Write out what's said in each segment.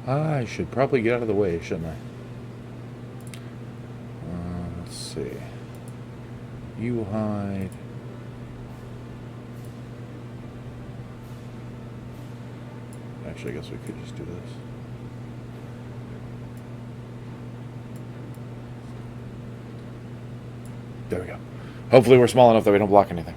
I should probably get out of the way, shouldn't I? Let's see. You hide. Actually, I guess we could just do this. There we go. Hopefully we're small enough that we don't block anything.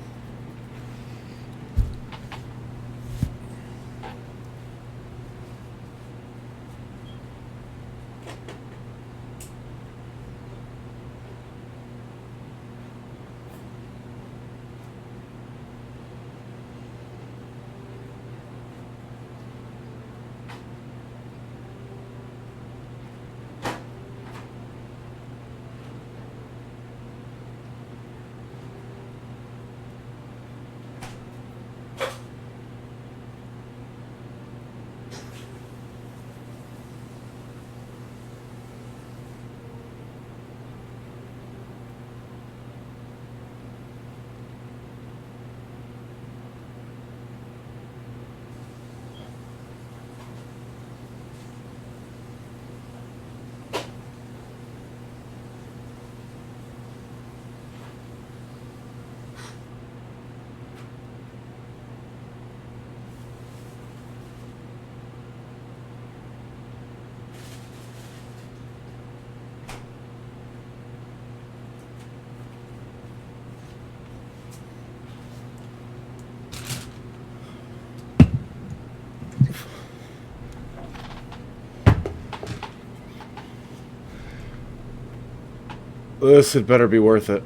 This had better be worth it.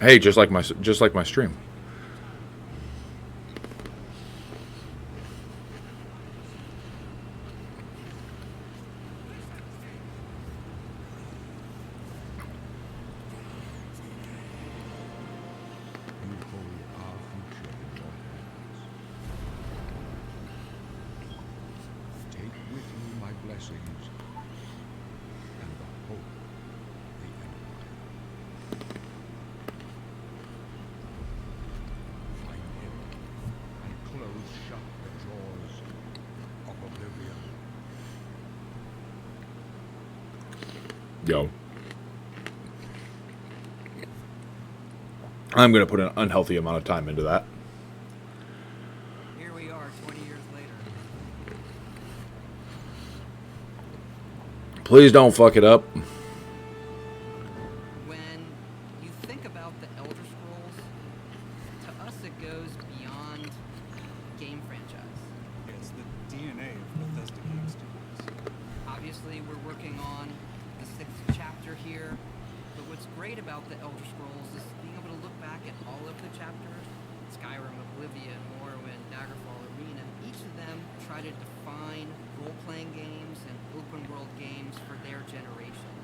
Hey, just like my stream. Yo. I'm going to put an unhealthy amount of time into that. Here we are, 20 years later. Please don't fuck it up. When you think about the Elder Scrolls, to us it goes beyond game franchise. It's the DNA of Bethesda Game Studios. Obviously, we're working on the 6th chapter here, but what's great about the Elder Scrolls is being able to look back at all of the chapters, Skyrim, Oblivion, Morrowind, Daggerfall, Arena. Each of them try to define role-playing games and open-world games for their generation.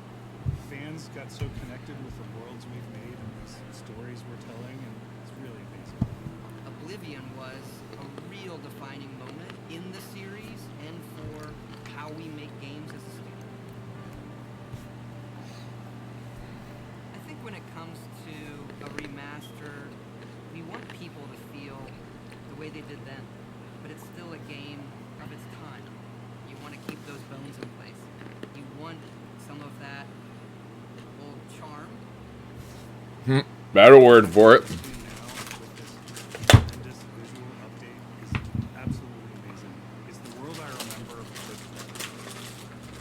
Fans got so connected with the worlds we've made and the stories we're telling, and it's really amazing. Oblivion was a real defining moment in the series and for how we make games as a studio. I think when it comes to a remaster, we want people to feel the way they did then, but it's still a game of its time. You want to keep those bones in place. You want some of that old charm. Better word for it. Now, with this tremendous visual update, is absolutely amazing. It's the world I remember.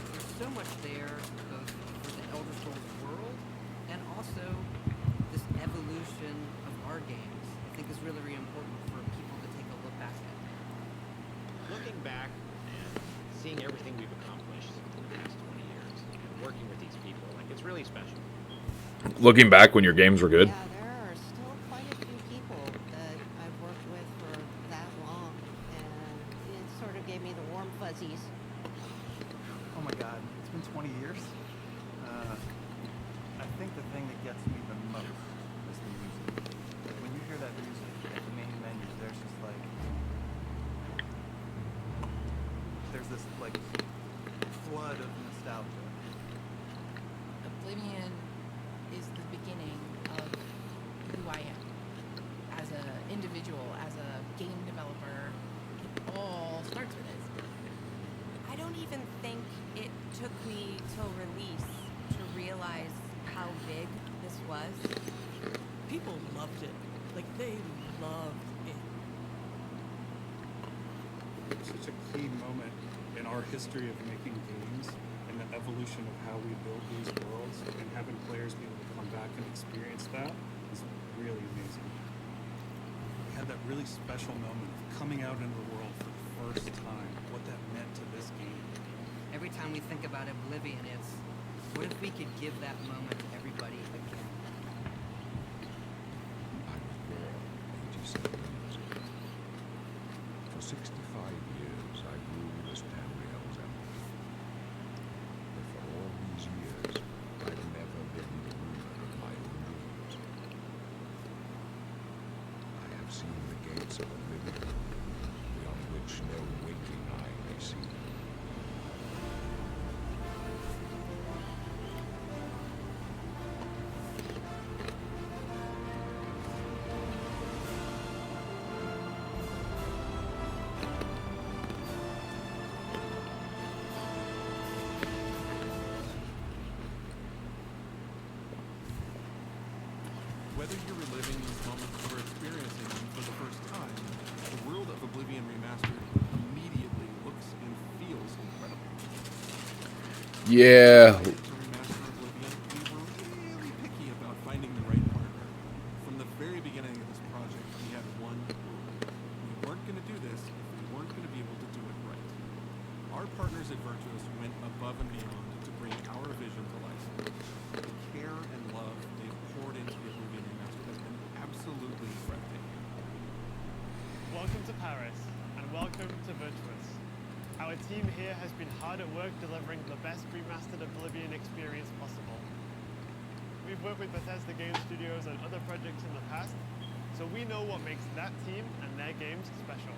There's so much there, both for the Elder Scrolls world and also this evolution of our games. I think is really, really important for people to take a look back at. Looking back and seeing everything we've accomplished in the past 20 years and working with these people, like, it's really special. Looking back when your games were good. Yeah, there are still quite a few people that I've worked with for that long, and it sort of gave me the warm fuzzies. Oh my god, it's been 20 years? I think the thing that gets me the most this like flood of nostalgia. Oblivion is the beginning of who I am as an individual, as a game developer. It all starts with it. I don't even think it took me till release to realize how big this was. People loved it. Like, they loved it. It's such a key moment in our history of making games and the evolution of how we build these worlds, and having players be able to come back and experience that is really amazing. We had that really special moment of coming out into the world for the first time, what that meant to this game. Every time we think about Oblivion, it's what if we could give that moment to everybody again? I was born 87 years ago. For 65 years, I ruled as Tamriel's emperor. But for all these years, I've never been the ruler of my own dreams. I have seen the gates of oblivion, beyond which no waking eye may see. Whether you're reliving these moments or experiencing them for the first time, the world of Oblivion Remastered immediately looks and feels incredible. Yeah. To remaster Oblivion, we were really picky about finding the right partner. From the very beginning of this project, we had one rule. We weren't going to do this if we weren't going to be able to do it right. Our partners at Virtuos went above and beyond to bring our vision to life. The care and love they've poured into the Oblivion Remastered has been absolutely breathtaking. Welcome to Paris, and welcome to Virtuous. Our team here has been hard at work delivering the best remastered Oblivion experience possible. We've worked with Bethesda Game Studios on other projects in the past, so we know what makes that team and their games special.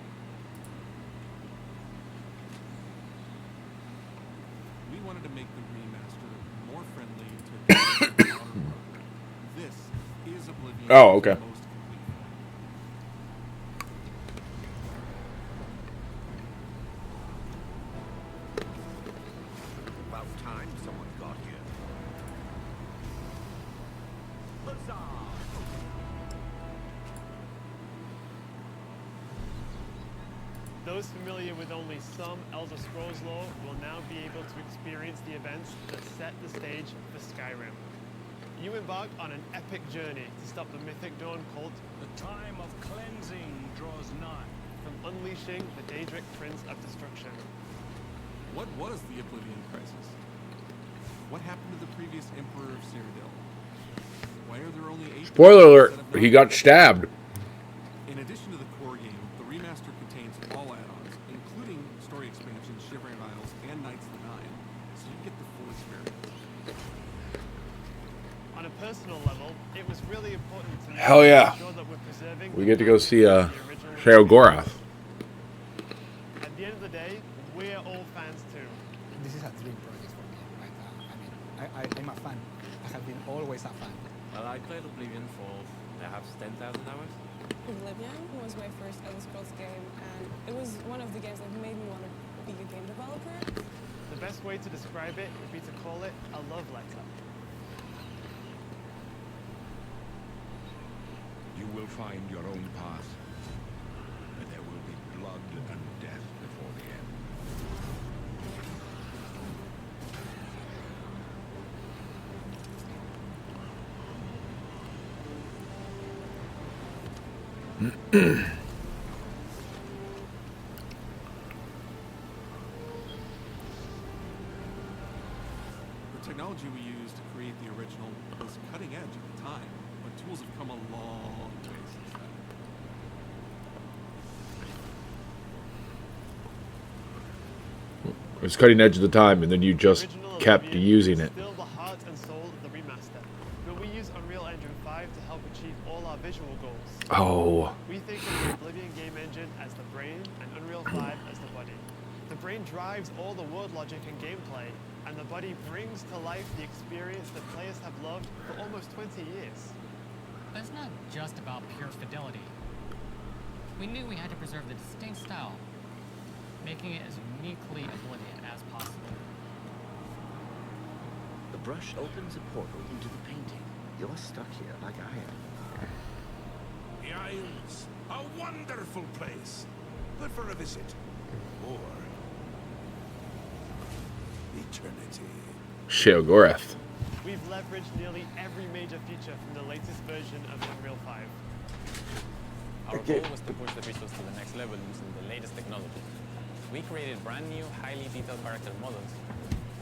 We wanted to make the remaster more friendly to the modern world. This is Oblivion. Oh, okay. Most complete. About time someone got here. Huzzah! Those familiar with only some Elder Scrolls lore will now be able to experience the events that set the stage for Skyrim. You embark on an epic journey to stop the Mythic Dawn cult. The time of cleansing draws nigh. From unleashing the Daedric Prince of Destruction. What was the Oblivion Crisis? What happened to the previous Emperor of Cyrodiil? Why are there only 8? Spoiler alert, he got stabbed. In addition to the core game, the remaster contains all add-ons, including story expansions, Shivering Isles, and Knights of the Nine, so you get the full experience. On a personal level, it was really important to me Hell yeah. to ensure that we're preserving We get to go see the original Sheogorath. At the end of the day, we're all fans too. This is a dream project for me. I'm a fan. I have been always a fan. Well, I played Oblivion for perhaps 10,000 hours. Oblivion was my first Elder Scrolls game, and it was one of the games that made me want to be a game developer. The best way to describe it would be to call it a love letter. You will find your own path, but there will be blood and death before the end. The technology we used to create the original was cutting edge at the time, but tools have come a long way since then. It was cutting edge at the time, and then you just Original kept Oblivion using is it. still the heart and soul of the remaster, but we use Unreal Engine 5 to help achieve all our visual goals. Oh. We think of the Oblivion game engine as the brain and Unreal 5 as the body. The brain drives all the world logic and gameplay, and the body brings to life the experience that players have loved for almost 20 years. But it's not just about pure fidelity. We knew we had to preserve the distinct style, making it as uniquely Oblivion as possible. The brush opens a portal into the painting. You're stuck here like I am. The Isles, a wonderful place. Good for a visit. Or eternity. Sheogorath. We've leveraged nearly every major feature from the latest version of Unreal 5. Our goal was to push the visuals to the next level using the latest technology. We created brand new, highly detailed character models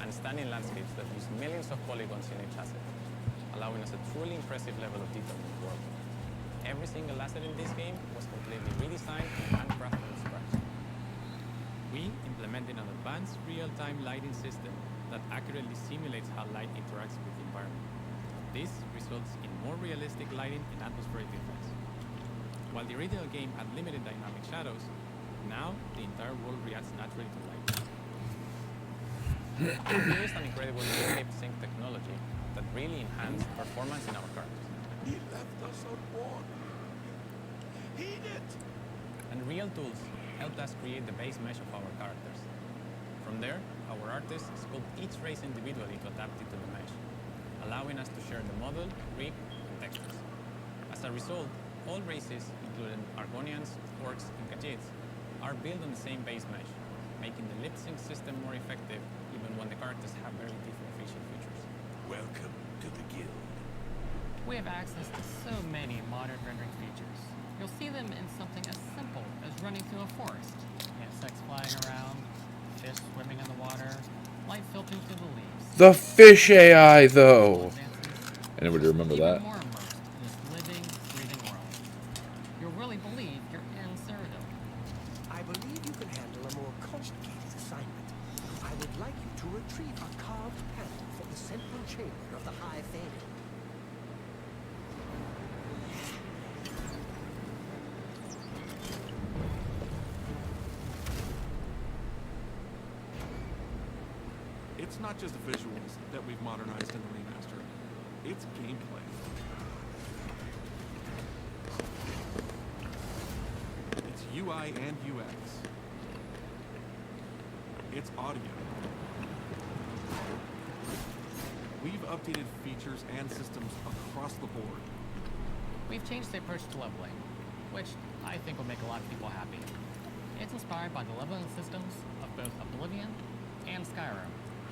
and stunning landscapes that use millions of polygons in each asset, allowing us a truly impressive level of detail in the world. Every single asset in this game was completely redesigned and handcrafted from scratch. We implemented an advanced real-time lighting system that accurately simulates how light interacts with the environment. This results in more realistic lighting and atmospheric effects. While the original game had limited dynamic shadows, now the entire world reacts naturally to light. We used an incredible landscape sync technology that really enhanced performance in our characters. He left us on board. He did. And Real Tools helped us create the base mesh of our characters. From there, our artists sculpt each race individually to adapt it to the mesh, allowing us to share the model, rig, and textures. As a result, all races, including Argonians, Orcs, and Khajiits, are built on the same base mesh, making the lip sync system more effective even when the characters have very different facial features. Welcome to the guild. We have access to so many modern rendering features. You'll see them in something as simple as running through a forest. Insects flying around, fish swimming in the water, light filtering through the leaves. The fish AI, though. Anybody remember that? More immersed in this living, breathing world. You'll really believe you're in Cyrodiil. I believe you can handle a more complicated assignment. I would like you to retrieve a carved panel from the central chamber of the High Fane. It's not just the visuals that we've modernized in the remaster. It's gameplay. It's UI and UX. It's audio. We've updated features and systems across the board. We've changed the approach to leveling, which I think will make a lot of people happy. It's inspired by the leveling systems of both Oblivion and Skyrim,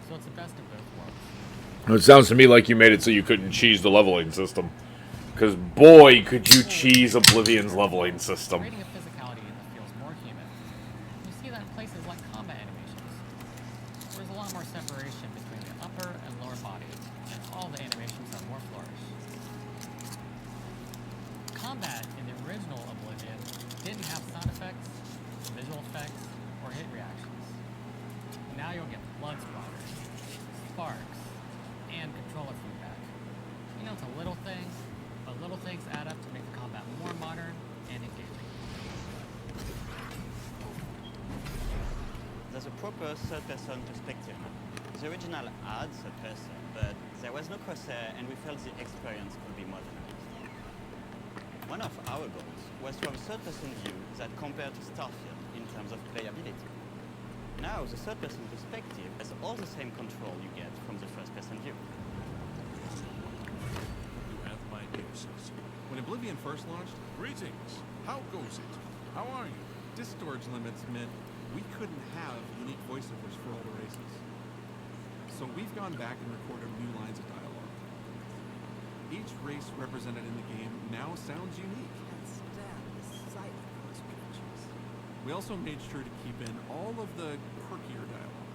so it's the best of both worlds. It sounds to me like you made it so you couldn't cheese the leveling system. Because boy, could you cheese Oblivion's leveling system. Creating a physicality that feels more human. You see that in places like combat animations. There's a lot more separation between the upper and lower body, and all the animations are more flourished. Combat in the original Oblivion didn't have sound effects, visual effects, or hit reactions. Now you'll get blood splatters, sparks, and controller feedback. You know, it's a little thing, but little things add up to make the combat more modern and engaging. There's a proper third-person perspective. The original had third-person, but there was no crosshair and we felt the experience could be modernized. One of our goals was to have a third-person view that compared to Starfield in terms of playability. Now, the third-person perspective has all the same control you get from the first-person view. You have my dear citizen. When Oblivion first launched, greetings. How goes it? How are you? Disk storage limits meant we couldn't have unique voiceovers for all the races. So we've gone back and recorded new lines of dialogue. Each race represented in the game now sounds unique. We also made sure to keep in all of the quirkier dialogue.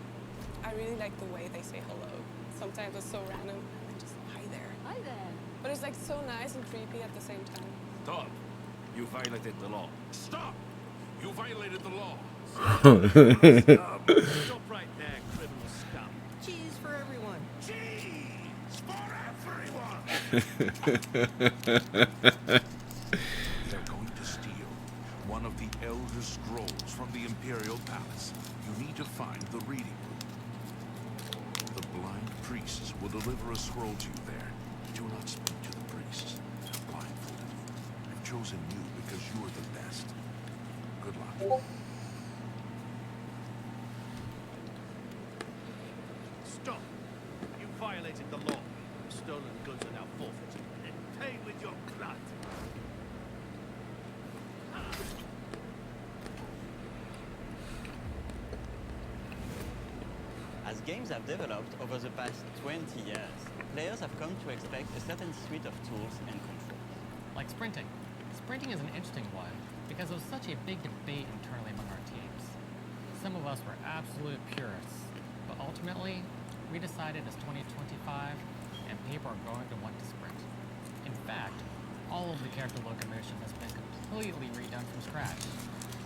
I really like the way they say hello. Sometimes it's so random and just hi there. Hi there. But it's like so nice and creepy at the same time. Stop! You violated the law. Stop! You violated the law. Stop right there, criminal scum. Cheese for everyone. Cheese for everyone! They're going to steal one of the Elder Scrolls from the Imperial Palace. You need to find the reading room. The blind priests will deliver a scroll to you there. Do not speak to the priests. They're blindfolded. I've chosen you because you are the best. Good luck. Stop! You violated the law. Stolen goods are now forfeited. Then pay with your blood. As games have developed over the past 20 years, players have come to expect a certain suite of tools and controls. Like sprinting. Sprinting is an interesting one because there was such a big debate internally among our teams. Some of us were absolute purists, but ultimately, we decided it's 2025 and people are going to want to sprint. In fact, all of the character locomotion has been completely redone from scratch,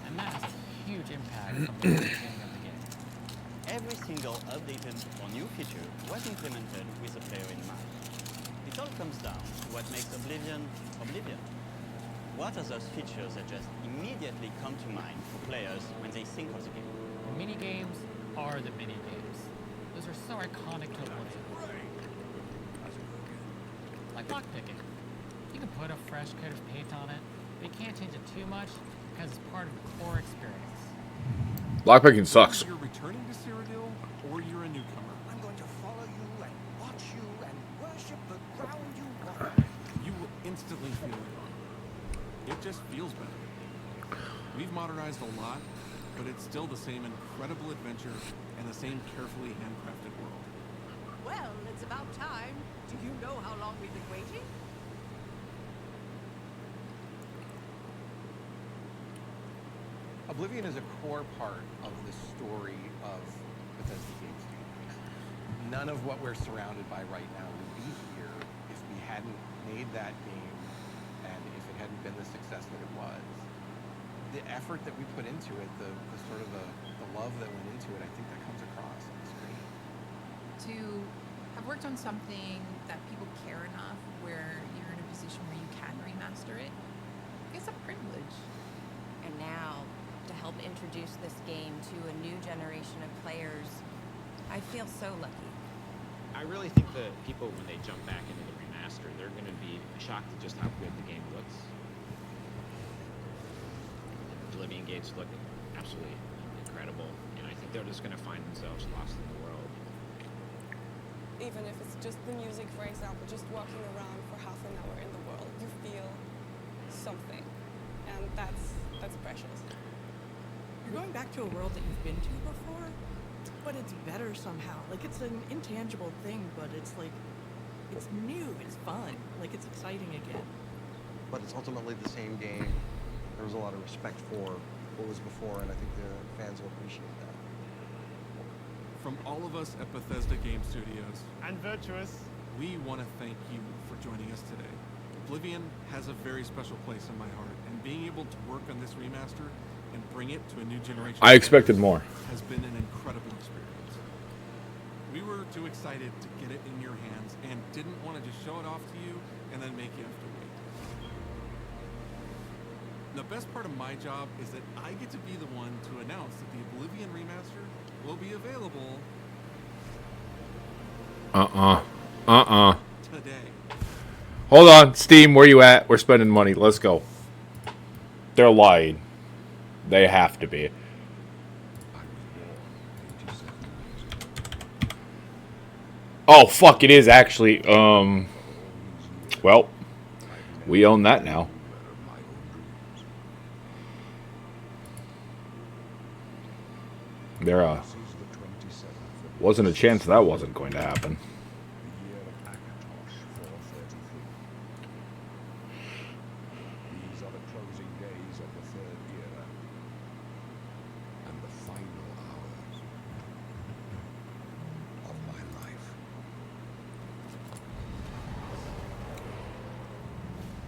and that has a huge impact on the beginning of the game. Every single updated or new feature was implemented with the player in mind. It all comes down to what makes Oblivion, Oblivion. What are those features that just immediately come to mind for players when they think of the game? The mini-games are the mini-games. Those are so iconic to Oblivion. Like lockpicking. You can put a fresh coat of paint on it, but you can't change it too much because it's part of the core experience. Lockpicking sucks. You're returning to Cyrodiil, or you're a newcomer. I'm going to follow you and watch you and worship the ground you walk. You will instantly feel it. It just feels better. We've modernized a lot, but it's still the same incredible adventure and the same carefully handcrafted world. Well, it's about time. Do you know how long we've been waiting? Oblivion is a core part of the story of Bethesda Games. None of what we're surrounded by right now would be here if we hadn't made that game and if it hadn't been the success that it was. The effort that we put into it, the sort of the love that went into it, I think that comes across on the screen. To have worked on something that people care enough where you're in a position where you can remaster it, it's a privilege. And now, to help introduce this game to a new generation of players, I feel so lucky. I really think that people, when they jump back into the remaster, they're going to be shocked at just how good the game looks. Oblivion games look absolutely incredible, and I think they're just going to find themselves lost in the world. Even if it's just the music, for example, just walking around for half an hour in the world, you feel something, and that's precious. You're going back to a world that you've been to before, but it's better somehow. Like, it's an intangible thing, but it's like, it's new, it's fun, like it's exciting again. But it's ultimately the same game. There was a lot of respect for what was before, and I think the fans will appreciate that. From all of us at Bethesda Game Studios and Virtuous, we want to thank you for joining us today. Oblivion has a very special place in my heart, and being able to work on this remaster and bring it to a new generation I expected more. has been an incredible experience. We were too excited to get it in your hands and didn't want to just show it off to you and then make you have to wait. The best part of my job is that I get to be the one to announce that the Oblivion remaster will be available today. Hold on, Steam, where you at? We're spending money. Let's go. They're lying. They have to be. Oh, fuck, it is actually. Well, we own that now. There wasn't a chance that wasn't going to happen. These are the closing days of the third era and the final hours of my life.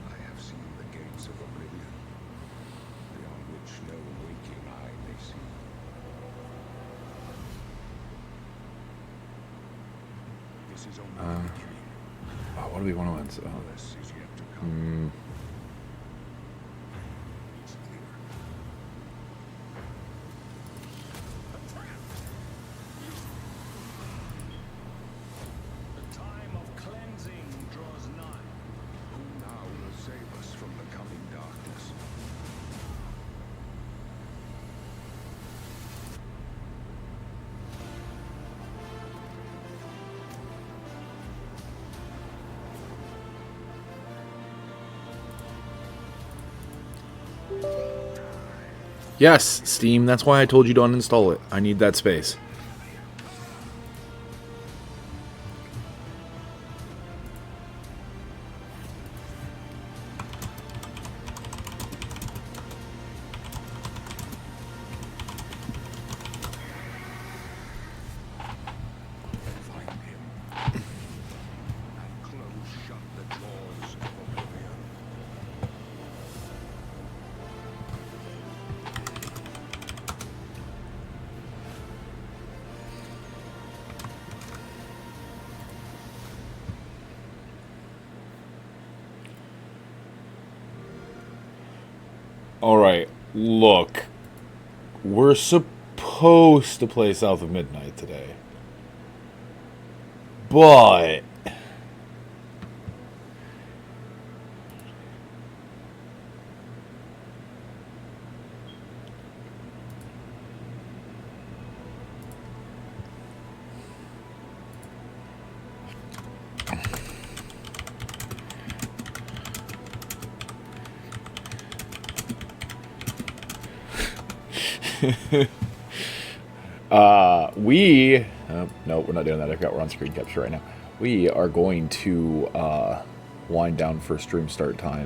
I have seen the gates of oblivion, beyond which no waking eye may see. This is only the beginning. What do we want to answer? This is yet to come. Yes, Steam, that's why I told you to uninstall it. I need that space. Alright, look. We're supposed to play South of Midnight today. But... no, we're not doing that. I forgot we're on screen capture right now. We are going to wind down for stream start time